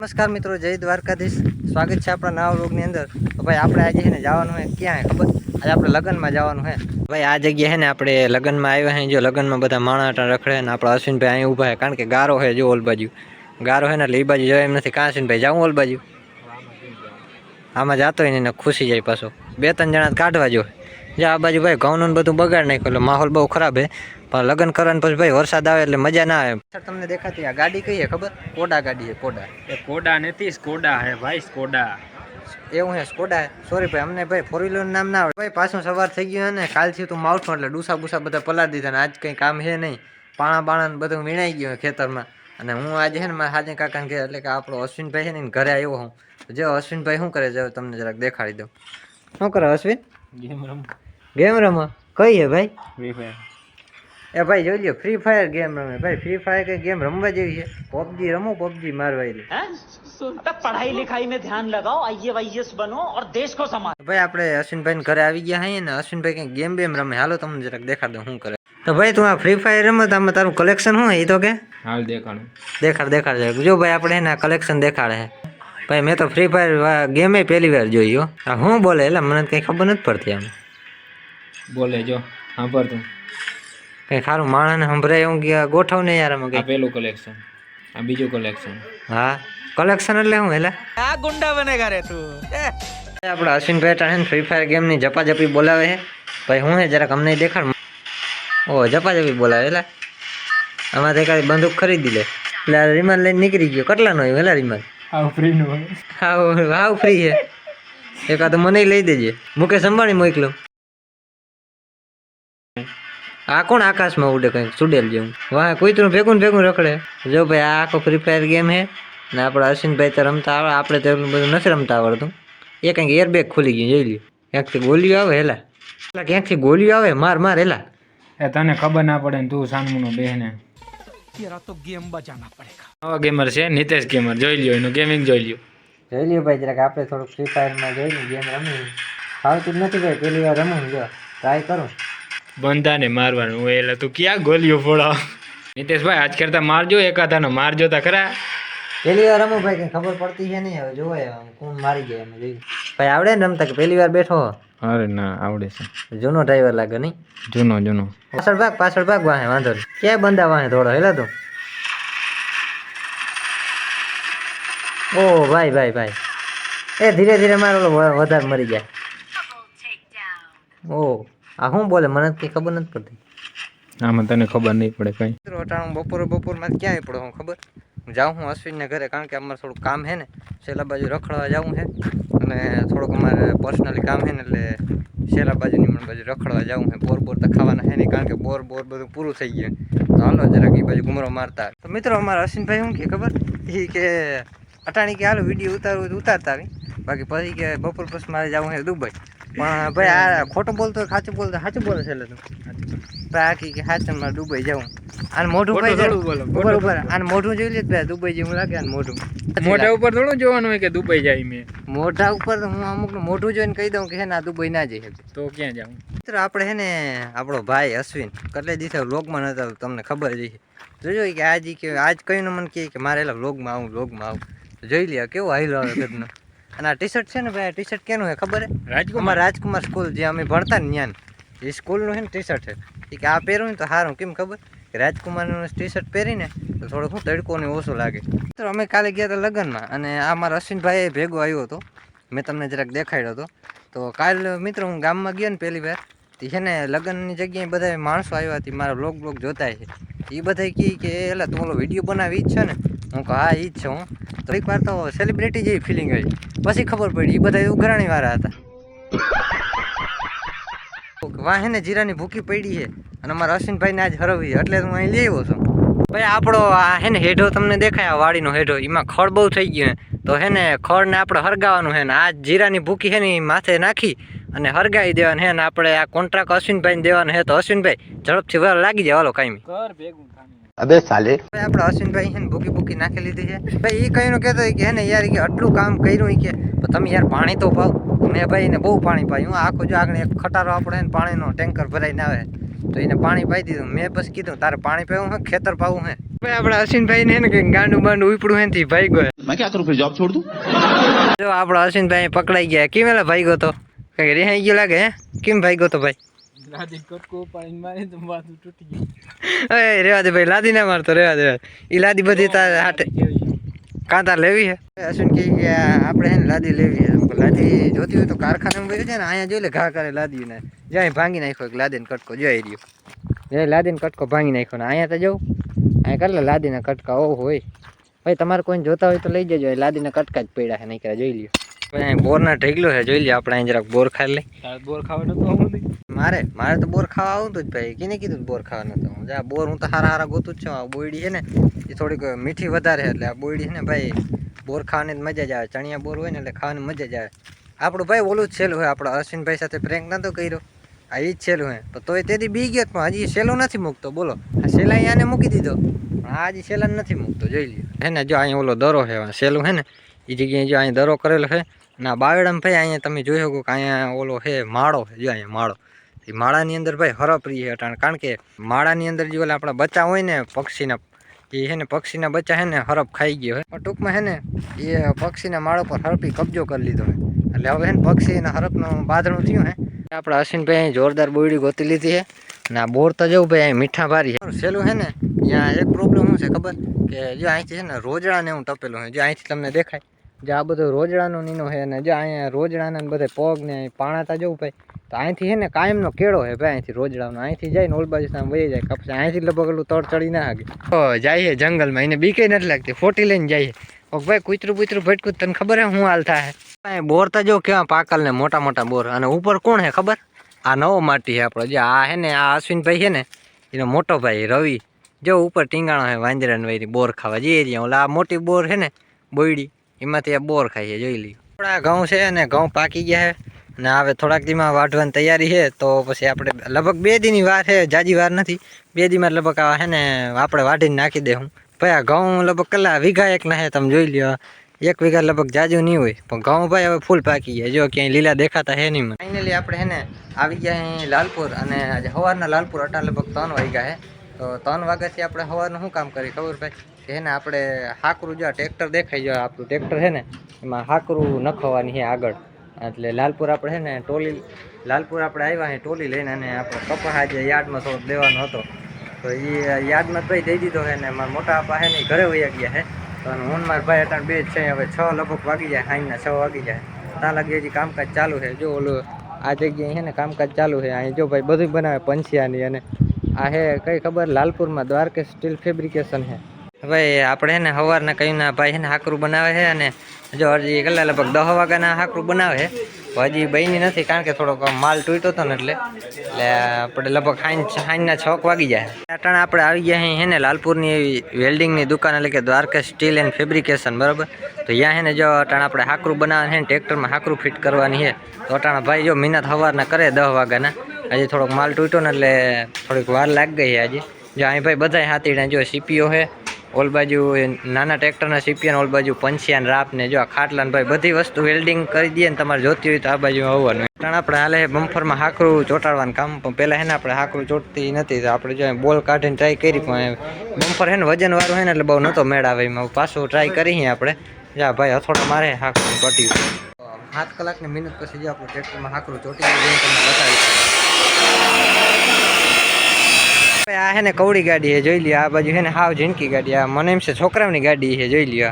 નમસ્કાર મિત્રો, જય દ્વારકાધીશ. સ્વાગત છે આપણા નવા વ્લોગની અંદર. તો ભાઈ આપણે આજે છે ને જવાનું હોય ક્યાં ખબર? આજે આપણે લગ્નમાં જવાનું છે ભાઈ. આ જગ્યા છે ને આપણે લગ્નમાં આવ્યા છે. જો લગ્નમાં બધા માણાટા રખડે ને આપણા અશ્વિનભાઈ અહીં ઊભા છે, કારણ કે ગારો છે. જો ઓલ બાજુ ગારો છે ને એટલે એ બાજુ જવાય એમ નથી. કાં અશ્વિનભાઈ જાઉં ઓલ બાજુ? આમાં જતો હોય ને ખુશી જાય પાછો. 2-3 જણા કાઢવા જો. જે આ બાજુ ભાઈ ઘઉંનું બધું બગાડ નાખ્યું એટલે માહોલ બહુ ખરાબ છે. પણ લગ્ન કરવાનું પછી ભાઈ વરસાદ આવે એટલે મજા ના આવે. તમને દેખાતી આ ગાડી કઈ છે ખબર? કોડા ગાડી છે. કોડા કોડા નથી, સ્કોડા હે ભાઈ, સ્કોડા. એવું હે? સ્કોડા? સોરી ભાઈ, અમને ભાઈ 4 વ્હીલર નામ ના આવડે ભાઈ. પાછું સવાર થઈ ગયું ને કાલથી તું માવઠું એટલે ડૂસા બુસા બધા પલાળી દીધા ને આજ કંઈ કામ છે નહીં. પાણા બાણા બધું વીણાઈ ગયું ખેતરમાં. અને હું આજે છે ને મારા હાજે કાકાને ઘરે, એટલે કે આપણો અશ્વિનભાઈ છે ને ઘરે આવ્યો હું. જો અશ્વિનભાઈ શું કરે છે તમને જરાક દેખાડી દઉં. શું કરે અશ્વિન? ગેમ રમો. કઈ હે ભાઈ? Free fire. એ ભાઈ જોઈ લ્યો, ફ્રી ફાયર ગેમ રમે ભાઈ. ફ્રી ફાયર કઈ ગેમ રમવા જેવી છે? પબજી રમો, પબજી મારવાયેલી. पढ़ाई लिखाई में ध्यान लगाओ, आईएएस बनो और देश को संभालो। ભાઈ આપણે અશ્વિનભાઈ ઘરે આવી ગયા હઈએ ને અશ્વિનભાઈ કઈ ગેમ બેમ રમે. હાલો તમને જરાક દેખાડ દઉં શું કરે. તો ભાઈ તું આ ફ્રી ફાયર રમત આમાં તારું કલેક્શન શું એ તો કે? હાલ દેખાડું. દેખાડ. જો ભાઈ આપણે એના કલેક્શન દેખાડે છે ભાઈ. મેં તો ફ્રી ફાયર ગેમે પહેલી વાર જોઈ હો. આ શું બોલે એટલે મને કઈ ખબર નથી પડતી આમ. બોલે જો સાંભળ તું. કઈ ખારું માણસને સંભળાય એવું કે ગોઠવ ને યાર આમાં આ કઈ. પેલું કલેક્શન, આ બીજું કલેક્શન. હા કલેક્શન એટલે શું એટલે? क्या गुंडा बनेगा रे तू? આપણે અશ્વિનભાઈ ટાણે ફ્રી ફાયર ગેમની ઝપાઝપી બોલાવે છે ભાઈ. હું હે જરાક અમને દેખાડ. ઓ ઝપાઝપી બોલાવે એટલે આમાં એકાદી બંદૂક ખરીદી લે એટલે આ રીમાન લઈને નીકળી ગયો. કેટલાનો હોય વેલા રીમાન? આ ફ્રી નું હાવ ફ્રી છે. એકાદ મને લઈ દેજે. મુકેશ અંબાણી મોકલો. આ કોણ આકાશમાં ઉડે કંઈક સુડેલ જેવું? વાહ કૂતરું ભેગું રખડે. જો ભાઈ આ આખો ફ્રી ફાયર ગેમ છે ને આપણે અશ્વિનભાઈ તો રમતા આવડે, આપણે તો એટલું બધું નથી રમતા આવડતું. એ કંઈક એરબેગ ખુલી ગયું જોઈ લ્યો. ક્યાંકથી ગોલીઓ આવે હેલા, ક્યાંકથી ગોલીઓ આવે માર હેલા. એ તને ખબર ના પડે ને તું સાનમુનો બેહને. तेरा तो गेम बजाना पड़ेगा। નવા ગેમર છે નિતેશ ગેમર, જોઈ લ્યો એનું ગેમિંગ જોઈ લ્યો. જોઈ લ્યો ભાઈ જરાક. આપણે થોડુંક ફ્રી ફાયરમાં જોઈ લ્યો ગેમ રમી. ફાવતું જ નથી ભાઈ, પહેલી વાર રમું. જો ટ્રાય કરું. બંધાને મારવાનું હોય એટલે તું ક્યાં ગોલીઓ ફોડાવ. નિતેશભાઈ આજ કરતા મારજો, એકાદાનો મારજો તા ખરા. પહેલી વાર રમું ભાઈ, કઈ ખબર પડતી છે નહીં. હવે જોવાય કોણ મારી જાય એમ જોઈ. ભાઈ આવડે ને રમતા કે પહેલી વાર બેઠો? અરે ના આવડે છે. જૂનો ડ્રાઈવર લાગે નહીં? જૂનો. પાછળ ભાગ વાહે વાંધો નહીં. ક્યાં બંદા વાહે થોડો હેલા તું. ઓ ભાઈ એ ધીરે મારો વધારે મરી જાય. ઓ આ શું બોલે મને કઈ ખબર નથી પડતી. આમાં તને ખબર નહીં પડે કઈ. બપોરમાં ક્યાં પડો હું ખબર? જાઉં હું અશ્વિનને ઘરે, કારણ કે અમારે થોડુંક કામ છે ને. છેલ્લા બાજુ રખડવા જવું છે અને થોડુંક અમારે પર્સનલી કામ છે ને, એટલે છેલ્લા બાજુની મને બાજુ રખડવા જવું છે. બોર તો ખાવાના છે નહીં, કારણ કે બોર બધું પૂરું થઈ ગયું. તો હાલો જરાક એ બાજુ ઘુમરો મારતા. તો મિત્રો અમારા અશ્વિનભાઈ શું કે ખબર? એ કે અટાણી કે હાલો વિડીયો ઉતારતા આવી. બાકી પછી કે બપોર પછી મારે જવું છે દુબઈ. પણ ભાઈ આ ખોટું બોલતો સાચું બોલે છે એટલે તું ભાઈ કે સાચું મારે દુબઈ જવું. આને મોઢું ભાઈ ઉપર આને મોઢું જોઈ લે ભાઈ, દુબઈ જેવું લાગે આને મોઢું. મોઢા ઉપર થોડું જોવાનું હોય કે દુબઈ જાય. મેં મોઢા ઉપર હું અમુકનું મોઢું જોઈને કહી દઉં કે હે ના દુબઈ ના જઈ શકે. તો ક્યાં જાઉં? મિત્રો આપણે હે ને આપણો ભાઈ અશ્વિન કેટલે દિવસે વ્લોગમાં નતા, તમને ખબર જ છે. જોજો કે આજ કહીને મને કહે કે મારે એલા વ્લોગમાં આવું. જોઈ લે કેવું હાઈલો આવે ઘરનો. અને આ ટી શર્ટ છે ને ભાઈ, આ ટી શર્ટ કેનું છે ખબર છે? રાજકુમાર સ્કૂલ જે અમે ભણતા ને ત્યાં એ સ્કૂલનું છે ને ટી શર્ટ છે. એ કે આ પહેરું ને તો સારું. કેમ ખબર? કે રાજકુમારનું ટી શર્ટ પહેરીને તો થોડોક હું તડકો ને ઓછો લાગે. તો અમે કાલે ગયા હતા લગ્નમાં અને આ મારા અશ્વિનભાઈ ભેગો આવ્યો હતો. મેં તમને જરાક દેખાડ્યો હતો. તો કાલ મિત્રો હું ગામમાં ગયો ને પહેલી વાર, છે ને લગ્નની જગ્યાએ બધા માણસો આવ્યા હતી, મારા બ્લોગ જોતા છે. એ બધા કહે કે એલા તું ઓલો વિડીયો બનાવી જ છે ને? હું કહું હા એ જ છે હું. તો એક વાર તો સેલિબ્રિટી જેવી ફિલિંગ આવી. પછી ખબર પડી એ બધા ઉઘરાણી વાળા હતા. વાહે ને જીરાની ભૂકી પડી છે અને અમારા અશ્વિનભાઈને આજ હરવી છે એટલે હું અહીં લઈ આવ્યો છું. ભાઈ આપણો આ હે ને હેઢો તમને દેખાય, આ વાડીનો હેઢો, એમાં ખડ બહુ થઈ ગયું. તો હે ને ખડને આપણે હરગાવાનું છે ને આ જીરાની ભૂકી છે ને એ માથે નાખી અને હરગાવી દેવાનું છે ને આપણે આ કોન્ટ્રાક્ટ અશ્વિનભાઈને દેવાનો છે. તો અશ્વિનભાઈ ઝડપથી વાર લાગી જાય. હાલો કાંઈ अबे साले ભાઈ આપણે અશ્વિનભાઈ છે ને ભૂકી નાખી લીધી છે. ભાઈ એ કહીને કહેતો કે હે ને યાર કે આટલું કામ કર્યું કે તમે યાર પાણી તો પાવ. મેં ભાઈ ને બહુ પાણી પાયું. આખો જો આગળ એક ખટારો આપણે પાણીનો ટેન્કર ભરાઈને આવે તો એને પાણી પાઈ દીધું. મેં પછી કીધું તારે પાણી પીવું હે ખેતર પાવું હે. ભાઈ આપણા અશ્વિનભાઈ ને કંઈક ગાંડું બાંડું ઉપડું હે થી ભાઈ ગયો. मैं क्या करूं फिर जॉब छोड़ दूं? જો આપણો અશ્વિનભાઈ પકડાઈ ગયા. કેમ એલા ભાઈ ગયો તો કઈ રેહાઈ ગયો લાગે હે? કેમ ભાઈ ગયો તો ભાઈ? લાદી કટકો પાણી મારી તો માથું તૂટી ગયું. એ રેવા દે ભાઈ, લાદી ના મારતો, રેવા દે. ઈ લાદી બધી તારે હાટે કાં તાર લેવી હે? અશ્વિન કહે કે આપણે હે ને લાદી લેવી હે. લાદી જોતી હોય તો કારખાનામાં વહી છે ને, અહીંયા જોઈ લે ઘા કરે લાદી ને જ્યાં ભાંગી નાખ્યો એક લાદીને કટકો જોઈ રહ્યો. જે લાદીને કટકો ભાંગી નાખ્યો ને અહીંયા તો જવું અહીંયા કરે લાદીના કટકા ઓ હોય. ભાઈ તમારે કોઈને જોતા હોય તો લઈ જજો. એ લાદીના કટકા જ પડ્યા છે, નહીં કરે જોઈ લ્યો. ભાઈ અહીં બોરના ઢેગલો છે, જોઈ લ્યો. આપણે અહીં જરાક બોર ખાઈ લઈ. બોર ખાવાનો તો હું નહીં. મારે તો બોર ખાવા આવતું જ ભાઈ. કીને કીધું બોર ખાવાનું તો જા બોર હું તો હારા ગોતું જ છું. આ બોયડી છે ને એ થોડીક મીઠી વધારે છે, એટલે આ બોયડી છે ને ભાઈ બોર ખાવાની મજા જ આવે. ચણિયા બોર હોય ને એટલે ખાવાની મજા જ આવે. આપણું ભાઈ ઓલું જ છેલ્લું હોય. આપણો અશ્વિનભાઈ સાથે પ્રેન્ક નતો કર્યો, આ એ જ છેલ્લું હે. તો તોય તેથી બી ગયો, પણ હજી છેલ્લું નથી મૂકતો. બોલો આ છેલ્લા અહીંયાને મૂકી દીધો, પણ આ હજી છેલ્લા નથી મૂકતો. જોઈ લ્યો હે ને. જો અહીંયા ઓલો દરો છે છેલ્લું હે ને એ જગ્યાએ જો અહીંયા દરો કરેલો છે. ના બાવેડામાં ભાઈ અહીંયા તમે જોઈ શકો કે અહીંયા ઓલો છે માળો છે. જો અહીંયા માળો, એ માળાની અંદર ભાઈ હરપરી છે અટાણ. કારણ કે માળાની અંદર જે ઓલા આપણા બચ્ચા હોય ને પક્ષીના, એ છે ને પક્ષીના બચ્ચા છે ને હરપ ખાઈ ગયો છે. ટૂંકમાં છે ને એ પક્ષીના માળો પર હરપી કબજો કરી લીધો છે. એટલે હવે છે ને પક્ષીના હરપનું બાંધણું થયું હે. આપણા અશ્વિનભાઈ અહીં જોરદાર બોયડી ગોતી લીધી છે. ના બોર તો જવું ભાઈ અહીં મીઠા ભારી છે. છેલ્લું છે ને ત્યાં એક પ્રોબ્લેમ શું છે ખબર, કે જો અહીંથી છે ને રોજડાને હું ટપેલું છે. જો અહીંથી તમને દેખાય, જો આ બધું રોજડાનું નીનો છે ને જો અહીંયા રોજડાના બધે પગ ને પાણાતા જવું ભાઈ. તો અહીંથી છે ને કાયમનો કેળો છે ભાઈ. અહીંથી રોજડાનો અહીંથી જાય ને ઓલ બાજુ સામે વહી જાય. કપશે અહીંથી લગભગ એટલું તળ ચડી ના હાગે. જાય છે જંગલમાં, એને બીકે નથી લાગતી, ફોટી લઈને જાય છે. ભાઈ કૂતરું ભટકું તને ખબર હે શું હાલ થાય? બોર તો જો કેવા પાકલ ને મોટા મોટા બોર. અને ઉપર કોણ હે ખબર? આ નવો માટી છે આપણો. જે આ હે ને આ અશ્વિનભાઈ છે ને એનો મોટો ભાઈ રવિ. જો ઉપર ટીંગાણો છે વાંદરાને વૈરી બોર ખાવા જઈએ રહ્યા. ઓલા આ મોટી બોર છે ને બોયડી, એમાંથી આ બોર ખાઈએ. જોઈ લઈએ. આપણા ઘઉં છે ને ઘઉં પાકી ગયા છે ને હવે થોડાક દીમાં વાઢવાની તૈયારી છે. તો પછી આપણે લગભગ 2 દીની વાર છે, જાજી વાર નથી. 2 દીમાં લગભગ આ છે ને આપણે વાઢીને નાખી દેવું. ભાઈ આ ઘઉં લગભગ કલા વીઘા એક ના છે, તમે જોઈ લ્યો. 1 વીઘા લગભગ જાજુ નહીં હોય, પણ ઘઉં ભાઈ હવે ફૂલ પાકી ગયા. જો ક્યાંય લીલા દેખાતા છે નહીં. ફાઇનલી આપણે છે ને આવી ગયા અહીં લાલપુર. અને આજે સવારના લાલપુર અટાણ લગભગ 3 વાગ્યા છે. તો 3 વાગ્યાથી આપણે સવારનું શું કામ કરી ખબર ભાઈ, કે ને આપણે હાકરું જો ટ્રેક્ટર દેખાય, જો આપણું ટ્રેક્ટર છે ને એમાં હાકરું નખવાની છે આગળ. એટલે લાલપુર આપણે છે ને ટોલી લાલપુર આપણે આવ્યા છે ટોલી લઈને. અને આપણે કપાસ આજે યાર્ડમાં થોડોક દેવાનો હતો, તો એ યાર્ડમાં ભાઈ દઈ દીધો છે. ને મારા મોટા આપા છે ને એ ઘરે વયા ગયા છે. તો હું મારા ભાઈ અટાણ 2 જ છે. હવે 6 લગભગ વાગી જાય, સાંજના 6 વાગી જાય. ત્યાં લાગી હજી કામકાજ ચાલુ છે. જો ઓલું આ જગ્યાએ છે ને કામકાજ ચાલુ છે. અહીં જો ભાઈ બધું બનાવે પંછિયાની. અને આ હે કઈ ખબર, લાલપુરમાં દ્વારકેશ સ્ટીલ ફેબ્રિકેશન છે ભાઈ. આપણે ને સવારના કઈના ભાઈ છે ને હાકરું બનાવે છે. અને જો હજી કેટલા લગભગ 10 વાગ્યાના હાકરું બનાવે છે. હજી બની નથી, કારણ કે થોડોક માલ તૂટ્યો હતો ને એટલે આપણે લગભગ સાંજના 6 વાગી જાય. અટાણે આપણે આવી ગયા છે ને લાલપુરની એવી વેલ્ડિંગની દુકાન, એટલે કે દ્વારકેશ સ્ટીલ એન્ડ ફેબ્રિકેશન, બરાબર. તો ત્યાં છે ને જો અટાણે આપણે હાકરું બનાવવાનું છે ને ટ્રેક્ટરમાં હાકરું ફિટ કરવાની છે. તો અટાણે ભાઈ જો મહેનત સવારના કરે 10 વાગ્યાના. હજી થોડોક માલ તૂટ્યો ને એટલે થોડીક વાર લાગી ગઈ છે હજી. જો અહીં ભાઈ બધા હાથીડા જો સીપીઓ છે. ઓલ બાજુ નાના ટ્રેક્ટરના સીપીયા, ઓલ બાજુ પંછિયાન રાપ ને જો આ ખાટલા ભાઈ બધી વસ્તુ વેલ્ડિંગ કરી દઈએ ને. તમારે જોતી હોય તો આ બાજુ આવવાનું. કારણ આપણે હાલે બમ્ફરમાં હાકરું ચોંટાડવાનું કામ, પણ પહેલાં છે ને આપણે હાકરું ચોટતી નથી. તો આપણે જો બોલ કાઢીને ટ્રાય કરી, પણ બમ્ફર છે ને વજનવાળું છે ને એટલે બહુ નહોતો મેળ આવે એમાં. પાછું ટ્રાય કરી આપણે. જા ભાઈ હથોડો મારે હાકરું ચોટી. 7 કલાકની મહેનત પછી જો આપણું ટ્રેક્ટરમાં હાકરું ચોટી ગયું તમને બતાવી. આ હે ને કવડી ગાડી છે, જોઈ લ્યો. આ બાજુ છે ને હાવ ઝીણકી ગાડી. આ મને એમ છે છોકરાઓની ગાડી છે, જોઈ લ્યો.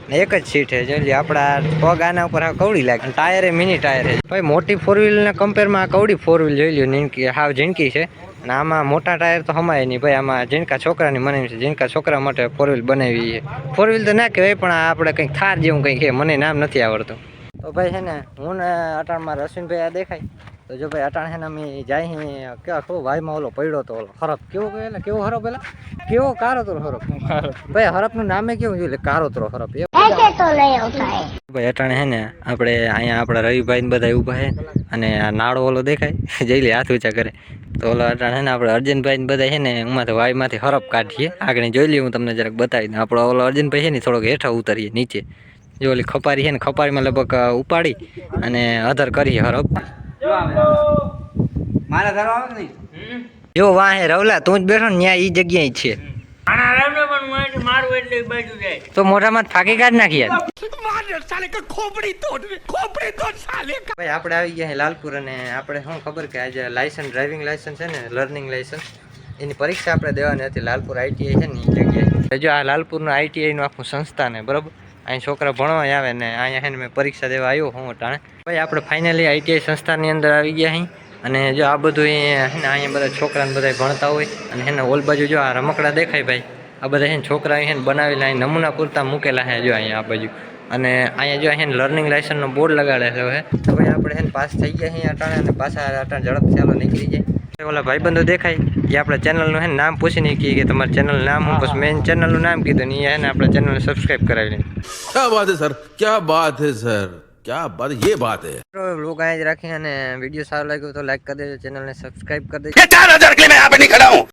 ને એક જ સીટ છે, જોઈ લ્યો. આપણા પગ આના ઉપર હાવ કવડી લાગે. ટાયર મિની ટાયર છે ભાઈ. મોટી 4 વ્હીલના કમ્પેરમાં આ કવડી 4 વ્હીલ જોઈ લ્યો, ઝીણકી હાવ ઝીણકી છે. અને આમાં મોટા ટાયર તો હમાય નહીં ભાઈ. આમાં ઝીણકા છોકરાની મને એમ છે ઝીણકા છોકરા માટે 4 વ્હીલ બનાવી છે. 4 વ્હીલ તો ના કહેવાય, પણ આપણે કંઈક થાર જેવું કંઈક છે, મને નામ નથી આવડતું. તો ભાઈ છે ને હું ને અટાણમાં અશ્વિનભાઈ આ દેખાય. તો જો ભાઈ અટાણ છે ને અમે જાય કેવા ખબર ભાઈમાં ઓલો પડ્યો તો ઓલો હરપ. કેવો કહેલા કેવો હરપ? પેલા કેવો કારોતરો હરપ ભાઈ. હરપનું નામે કેવું જોયું? કારોતરો હરપ. ભાઈ અટાણે છે ને આપણે અહીંયા આપણા રવિભાઈ ને બધા ઊભા છે. અને આ નાળો ઓલો દેખાય જઈ લે હાથ ઊંચા કરે. તો ઓલો અટાણે છે ને આપણે અર્જુનભાઈ ને બધા છે ને એમાંથી વાયમાંથી હરપ કાઢીએ. આગળ જોઈ લઈએ, હું તમને જરાક બતાવી દઉં. આપણો ઓલો અર્જુનભાઈ છે ને થોડોક હેઠા ઉતરીએ નીચે. જો ઓલી ખપારી છે ને ખપારીમાં લગભગ ઉપાડી અને અધર કરીએ હરપ. જો વાહે રવલા તું જ બેઠો ને ત્યાં ઈ જગ્યાએ જ છે આના રામને પણ હું અહીંથી મારું એટલે એ બાજુ જાય. તો મોઢામાં ફાંકી કાઢ નાખી યાર ભાઈ આપણે આવી ગયા છે લાલપુર અને આપણે શું ખબર કે આજે લાયસન્સ ડ્રાઇવિંગ લાયસન્સ છે ને લર્નિંગ લાયસન્સ એની પરીક્ષા આપણે દેવાની હતી લાલપુર આઈટીઆઈ છે ને એ જગ્યાએ. જો આ લાલપુરનું આઈટીઆઈનું આખું સંસ્થાન છે બરાબર. અહીં છોકરા ભણવા આવે ને અહીંયા છે ને મેં પરીક્ષા દેવા આવ્યો હું ટાણે. ભાઈ આપણે ફાઇનલી આઈટીઆઈ સંસ્થાની અંદર આવી ગયા અહીં અને જો આ બધું છે ને અહીંયા બધા છોકરાને બધા ભણતા હોય અને એને ઓલ બાજુ જો આ રમકડા દેખાય ભાઈ આ બધા છે ને છોકરા છે ને બનાવેલા અહીં નમૂના પૂરતા મૂકેલા છે જો અહીંયા આ બાજુ અને અહીંયા જો અહીંયા લર્નિંગ લાયસન્સનો બોર્ડ લગાડેલો છે. તો ભાઈ આપણે છે ને પાસ થઈ ગયા અહીંયા અટાણે અને પાછા અટાણે ઝડપથી ચાલો નીકળી જાય. ઓલા ભાઈબંધો દેખાય એ આપણે ચેનલનું છે ને નામ પૂછીને કહે કે તમારા ચેનલનું નામ હું પછી મેં ચેનલનું નામ કીધું ને એ છે ને આપણે ચેનલને સબસ્ક્રાઈબ કરાવી લઈએ. क्या बात है सर, क्या बात है सર, क्या बात, ये બાત है. લોગ અહીંયા જ રાખી અને વિડીયો સારો લાગ્યો તો લાઈક કરી દેજો, ચેનલને સબસ્ક્રાઈબ કરી દેજો. 4000 के लिए मैं यहाँ पे नहीं खड़ा हूँ.